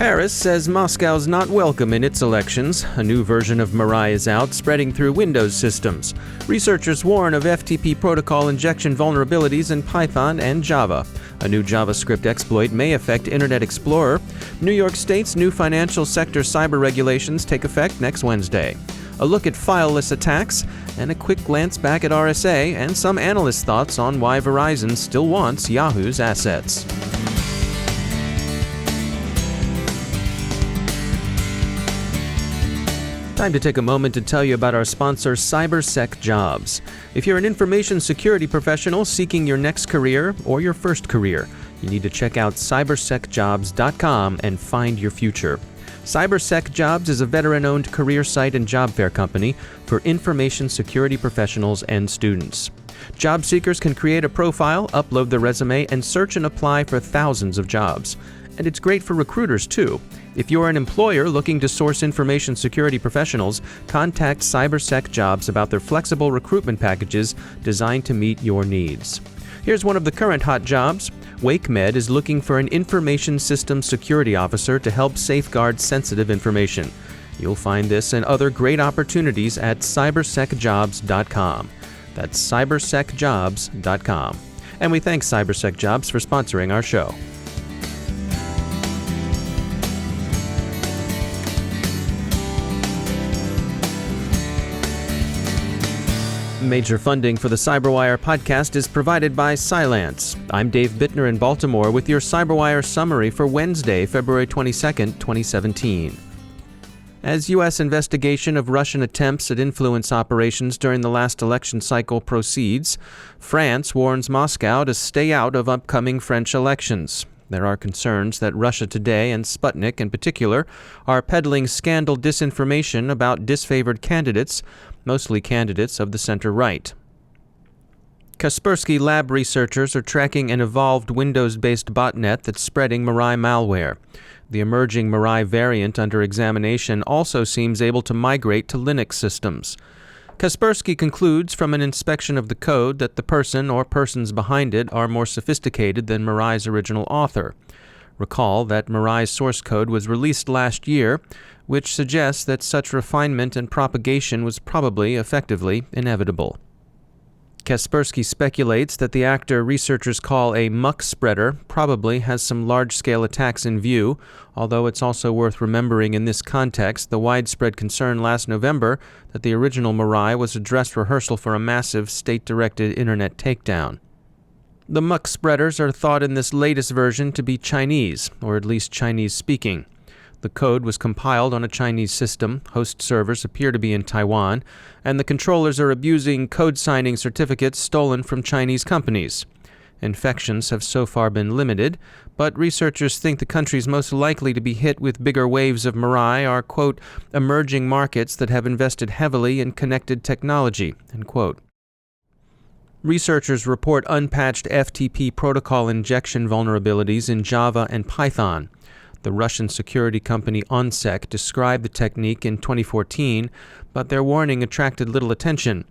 Paris says Moscow's not welcome in its elections. A new version of Mirai is out, spreading through Windows systems. Researchers warn of FTP protocol injection vulnerabilities in Python and Java. A new JavaScript exploit may affect Internet Explorer. New York State's new financial sector cyber regulations take effect next Wednesday. A look at fileless attacks, and a quick glance back at RSA and some analysts' thoughts on why Verizon still wants Yahoo's assets. Time to take a moment to tell you about our sponsor, CyberSec Jobs. If you're an information security professional seeking your next career or your first career, you need to check out cybersecjobs.com and find your future. CyberSec Jobs is a veteran-owned career site and job fair company for information security professionals and students. Job seekers can create a profile, upload their resume, and search and apply for thousands of jobs. And it's great for recruiters, too. If you're an employer looking to source information security professionals, contact CyberSec Jobs about their flexible recruitment packages designed to meet your needs. Here's one of the current hot jobs. WakeMed is looking for an information systems security officer to help safeguard sensitive information. You'll find this and other great opportunities at cybersecjobs.com. That's cybersecjobs.com. And we thank CyberSec Jobs for sponsoring our show. Major funding for the CyberWire podcast is provided by Cylance. I'm Dave Bittner in Baltimore with your CyberWire summary for Wednesday, February 22nd, 2017. As U.S. investigation of Russian attempts at influence operations during the last election cycle proceeds, France warns Moscow to stay out of upcoming French elections. There are concerns that Russia Today and Sputnik in particular are peddling scandal disinformation about disfavored candidates, mostly candidates of the center-right. Kaspersky Lab researchers are tracking an evolved Windows-based botnet that's spreading Mirai malware. The emerging Mirai variant under examination also seems able to migrate to Linux systems. Kaspersky concludes from an inspection of the code that the person or persons behind it are more sophisticated than Mirai's original author. Recall that Mirai's source code was released last year, which suggests that such refinement and propagation was probably effectively inevitable. Kaspersky speculates that the actor researchers call a muck spreader probably has some large-scale attacks in view, although it's also worth remembering in this context the widespread concern last November that the original Mirai was a dress rehearsal for a massive state-directed internet takedown. The muck spreaders are thought in this latest version to be Chinese, or at least Chinese-speaking. The code was compiled on a Chinese system, host servers appear to be in Taiwan, and the controllers are abusing code signing certificates stolen from Chinese companies. Infections have so far been limited, but researchers think the countries most likely to be hit with bigger waves of Mirai are, quote, emerging markets that have invested heavily in connected technology, end quote. Researchers report unpatched FTP protocol injection vulnerabilities in Java and Python. The Russian security company OnSec described the technique in 2014, but their warning attracted little attention.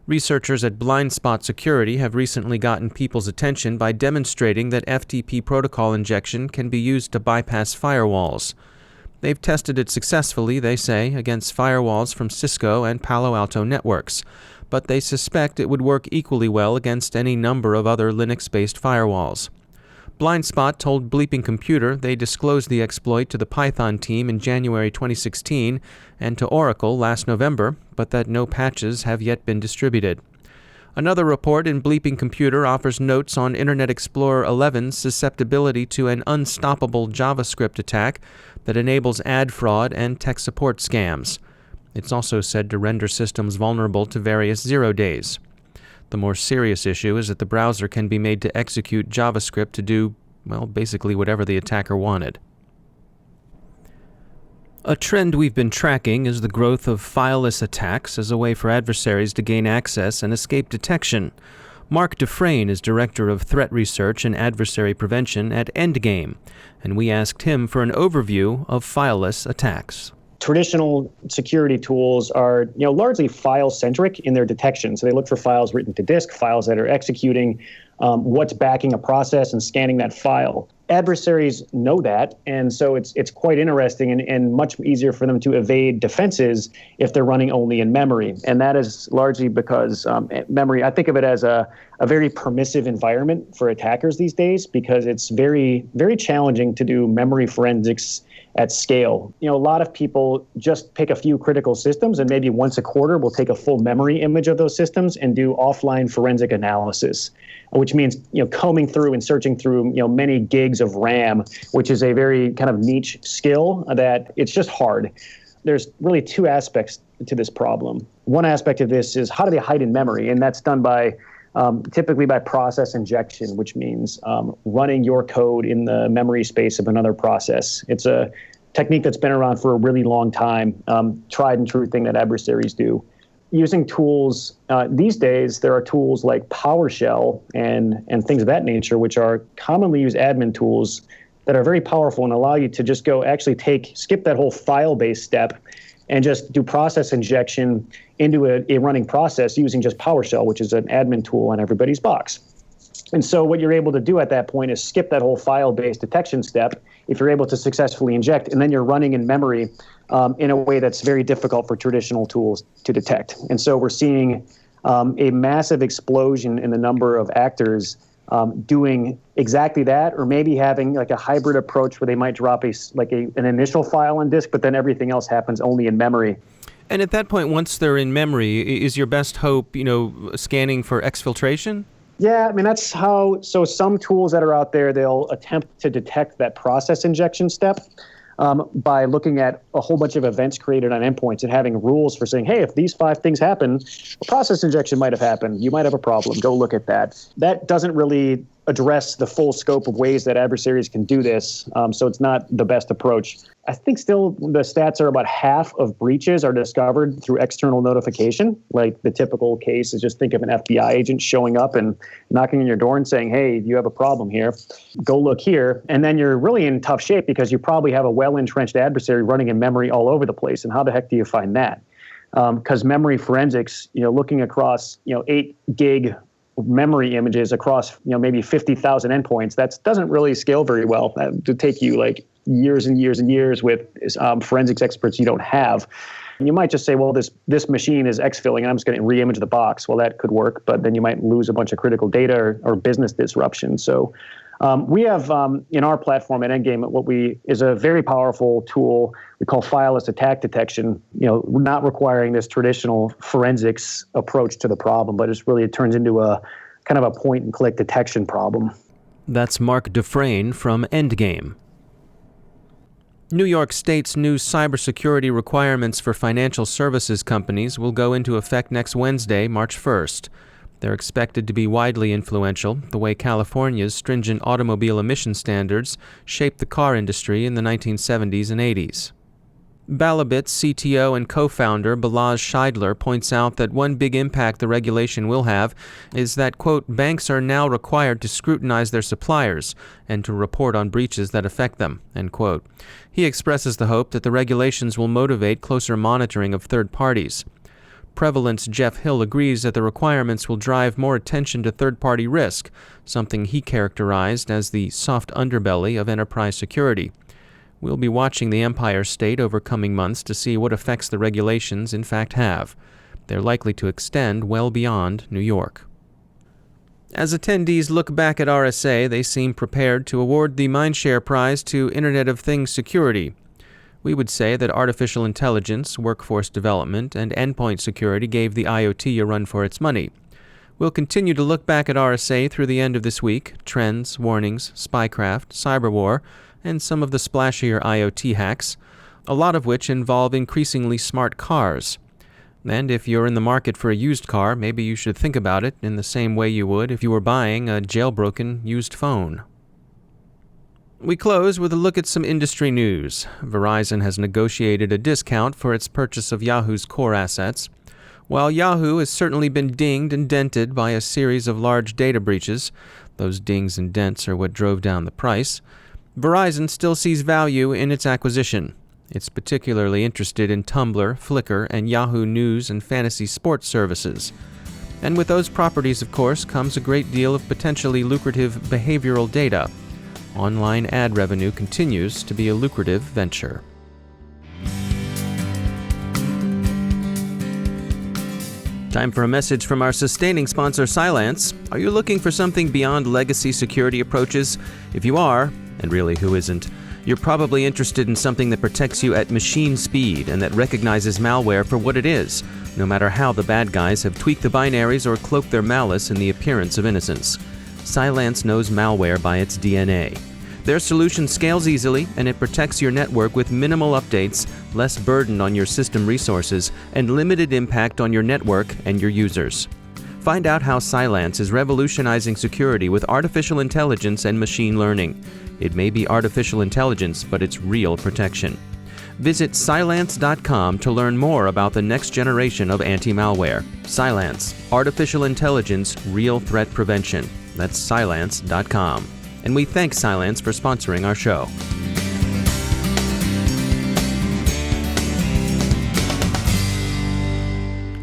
Researchers at Blind Spot Security have recently gotten people's attention by demonstrating that FTP protocol injection can be used to bypass firewalls. They've tested it successfully, they say, against firewalls from Cisco and Palo Alto networks, but they suspect it would work equally well against any number of other Linux-based firewalls. BlindSpot told Bleeping Computer they disclosed the exploit to the Python team in January 2016 and to Oracle last November, but that no patches have yet been distributed. Another report in Bleeping Computer offers notes on Internet Explorer 11's susceptibility to an unstoppable JavaScript attack that enables ad fraud and tech support scams. It's also said to render systems vulnerable to various zero days. The more serious issue is that the browser can be made to execute JavaScript to do, well, basically whatever the attacker wanted. A trend we've been tracking is the growth of fileless attacks as a way for adversaries to gain access and escape detection. Mark Dufresne is Director of Threat Research and Adversary Prevention at Endgame, and we asked him for an overview of fileless attacks. Traditional security tools are, largely file-centric in their detection. So they look for files written to disk, files that are executing, what's backing a process and scanning that file. adversaries know that, and so it's quite interesting and much easier for them to evade defenses if they're running only in memory. And that is largely because memory, I think of it as a very permissive environment for attackers these days, because it's very, very challenging to do memory forensics at scale. A lot of people just pick a few critical systems, and maybe once a quarter we'll take a full memory image of those systems and do offline forensic analysis, which means combing through and searching through many gigs of RAM, which is a very kind of niche skill that it's just hard. There's really two aspects to this problem. One aspect of this is how do they hide in memory, and that's done by typically by process injection, which means running your code in the memory space of another process. It's a technique that's been around for a really long time, tried and true thing that adversaries do. Using tools, these days there are tools like PowerShell and things of that nature, which are commonly used admin tools that are very powerful and allow you to just skip that whole file-based step and just do process injection into a running process using just PowerShell, which is an admin tool on everybody's box. And so what you're able to do at that point is skip that whole file-based detection step if you're able to successfully inject, and then you're running in memory in a way that's very difficult for traditional tools to detect. And so we're seeing a massive explosion in the number of actors doing exactly that, or maybe having like a hybrid approach where they might drop an initial file on disk, but then everything else happens only in memory. And at that point, once they're in memory, is your best hope, scanning for exfiltration? Yeah, I mean, that's how. So some tools that are out there, they'll attempt to detect that process injection step by looking at a whole bunch of events created on endpoints and having rules for saying, hey, if these 5 things happen, a process injection might have happened. You might have a problem. Go look at that. That doesn't really address the full scope of ways that adversaries can do this, so it's not the best approach. I think still the stats are about half of breaches are discovered through external notification. Like the typical case is just think of an FBI agent showing up and knocking on your door and saying, hey, you have a problem here. Go look here. And then you're really in tough shape because you probably have a well-entrenched adversary running in memory all over the place. And how the heck do you find that? Because memory forensics, looking across 8 gig memory images across maybe 50,000 endpoints, that doesn't really scale very well. That would take you like years and years and years with forensics experts you don't have. And you might just say, well, this machine is exfilling and I'm just going to re-image the box. Well, that could work, but then you might lose a bunch of critical data or business disruption. So we have in our platform at Endgame is a very powerful tool we call Fileless Attack detection, not requiring this traditional forensics approach to the problem, but it turns into a kind of a point and click detection problem. That's Mark Dufresne from Endgame. New York State's new cybersecurity requirements for financial services companies will go into effect next Wednesday, March 1st. They're expected to be widely influential, the way California's stringent automobile emission standards shaped the car industry in the 1970s and 80s. Balabit's CTO and co-founder Balazs Scheidler points out that one big impact the regulation will have is that, quote, banks are now required to scrutinize their suppliers and to report on breaches that affect them, end quote. He expresses the hope that the regulations will motivate closer monitoring of third parties. Prevalence Jeff Hill agrees that the requirements will drive more attention to third-party risk, something he characterized as the soft underbelly of enterprise security. We'll be watching the Empire State over coming months to see what effects the regulations in fact have. They're likely to extend well beyond New York. As attendees look back at RSA, they seem prepared to award the Mindshare Prize to Internet of Things security. We would say that artificial intelligence, workforce development, and endpoint security gave the IoT a run for its money. We'll continue to look back at RSA through the end of this week, trends, warnings, spycraft, cyberwar, and some of the splashier IoT hacks, a lot of which involve increasingly smart cars. And if you're in the market for a used car, maybe you should think about it in the same way you would if you were buying a jailbroken used phone. We close with a look at some industry news. Verizon has negotiated a discount for its purchase of Yahoo's core assets. While Yahoo has certainly been dinged and dented by a series of large data breaches, those dings and dents are what drove down the price, Verizon still sees value in its acquisition. It's particularly interested in Tumblr, Flickr, and Yahoo News and Fantasy Sports services. And with those properties, of course, comes a great deal of potentially lucrative behavioral data. online ad revenue continues to be a lucrative venture. Time for a message from our sustaining sponsor, Cylance. Are you looking for something beyond legacy security approaches? If you are, and really who isn't, you're probably interested in something that protects you at machine speed and that recognizes malware for what it is, no matter how the bad guys have tweaked the binaries or cloaked their malice in the appearance of innocence. Cylance knows malware by its DNA. Their solution scales easily, and it protects your network with minimal updates, less burden on your system resources, and limited impact on your network and your users. Find out how Cylance is revolutionizing security with artificial intelligence and machine learning. It may be artificial intelligence, but it's real protection. Visit Cylance.com to learn more about the next generation of anti-malware. Cylance, artificial intelligence, real threat prevention. That's Cylance.com. And we thank Cylance for sponsoring our show.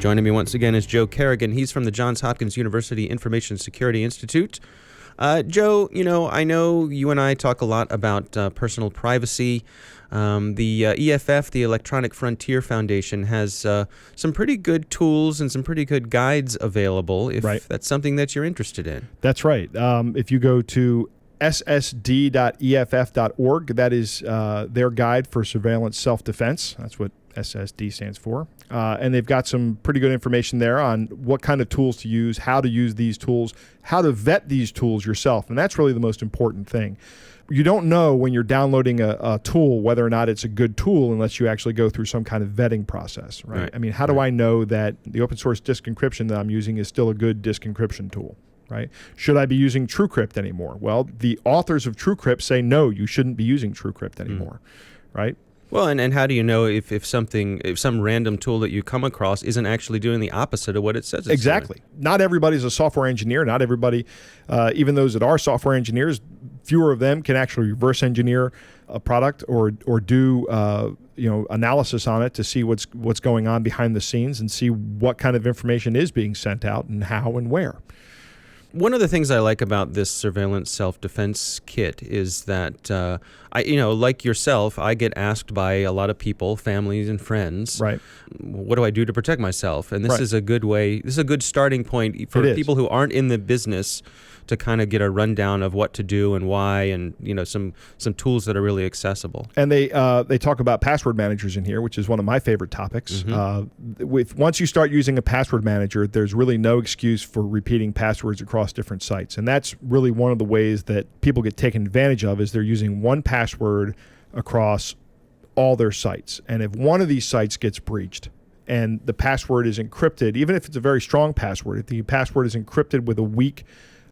Joining me once again is Joe Carrigan. He's from the Johns Hopkins University Information Security Institute. Joe, I know you and I talk a lot about personal privacy. The EFF, the Electronic Frontier Foundation, has some pretty good tools and some pretty good guides available if that's something that you're interested in. That's right. If you go to ssd.eff.org, that is their guide for surveillance self-defense. That's what SSD stands for. And they've got some pretty good information there on what kind of tools to use, how to use these tools, how to vet these tools yourself. And that's really the most important thing. You don't know when you're downloading a tool whether or not it's a good tool unless you actually go through some kind of vetting process, right? I mean, how do I know that the open source disk encryption that I'm using is still a good disk encryption tool? Right? Should I be using TrueCrypt anymore? Well, the authors of TrueCrypt say, no, you shouldn't be using TrueCrypt anymore, right? Well, and how do you know if some random tool that you come across isn't actually doing the opposite of what it says it's exactly doing? Not everybody's a software engineer. Not everybody, even those that are software engineers, fewer of them can actually reverse engineer a product or do analysis on it to see what's going on behind the scenes and see what kind of information is being sent out and how and where. One of the things I like about this surveillance self-defense kit is that, like yourself, I get asked by a lot of people, families and friends, what do I do to protect myself? And this is a good way, this is a good starting point for people who aren't in the business to kind of get a rundown of what to do and why, and some tools that are really accessible. And they talk about password managers in here, which is one of my favorite topics. Once you start using a password manager, there's really no excuse for repeating passwords across different sites, and that's really one of the ways that people get taken advantage of. Is they're using one password across all their sites, and if one of these sites gets breached and the password is encrypted, even if it's a very strong password, if the password is encrypted with a weak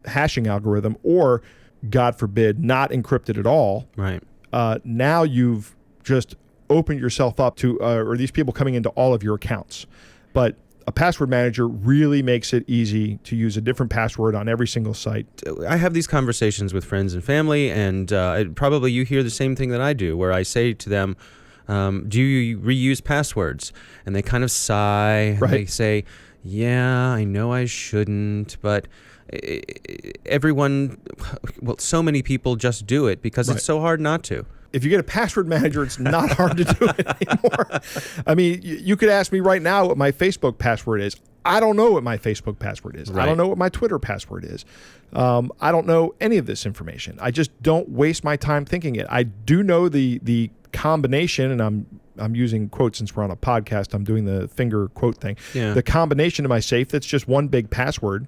hashing algorithm, or God forbid, not encrypted at all, now you've just opened yourself up to, or these people coming into all of your accounts. But a password manager really makes it easy to use a different password on every single site. I have these conversations with friends and family, and probably you hear the same thing that I do, where I say to them, do you reuse passwords? And they kind of sigh, and they say, yeah, I know I shouldn't, but so many people just do it because it's so hard not to. If you get a password manager, it's not hard to do it anymore. I mean, you could ask me right now what my Facebook password is. I don't know what my Facebook password is. I don't know what my Twitter password is. I don't know any of this information. I just don't waste my time thinking it. I do know the combination, and I'm using quotes since we're on a podcast. I'm doing the finger quote thing. The combination of my safe, that's just one big password.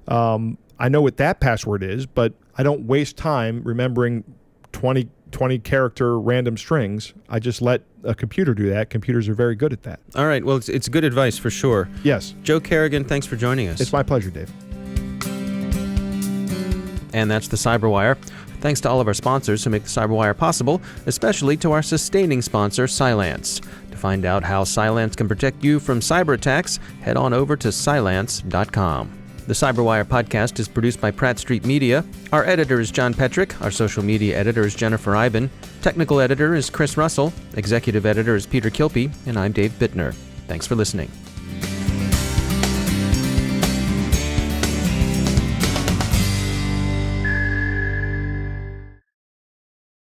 I know what that password is, but I don't waste time remembering 20 character random strings. I just let a computer do that. Computers are very good at that. All right. Well, it's good advice for sure. Yes. Joe Carrigan, thanks for joining us. It's my pleasure, Dave. And that's the CyberWire. Thanks to all of our sponsors who make the CyberWire possible, especially to our sustaining sponsor, Cylance. To find out how Cylance can protect you from cyber attacks, head on over to Cylance.com. The CyberWire podcast is produced by Pratt Street Media. Our editor is John Petrick. Our social media editor is Jennifer Iben. Technical editor is Chris Russell. Executive editor is Peter Kilpie. And I'm Dave Bittner. Thanks for listening.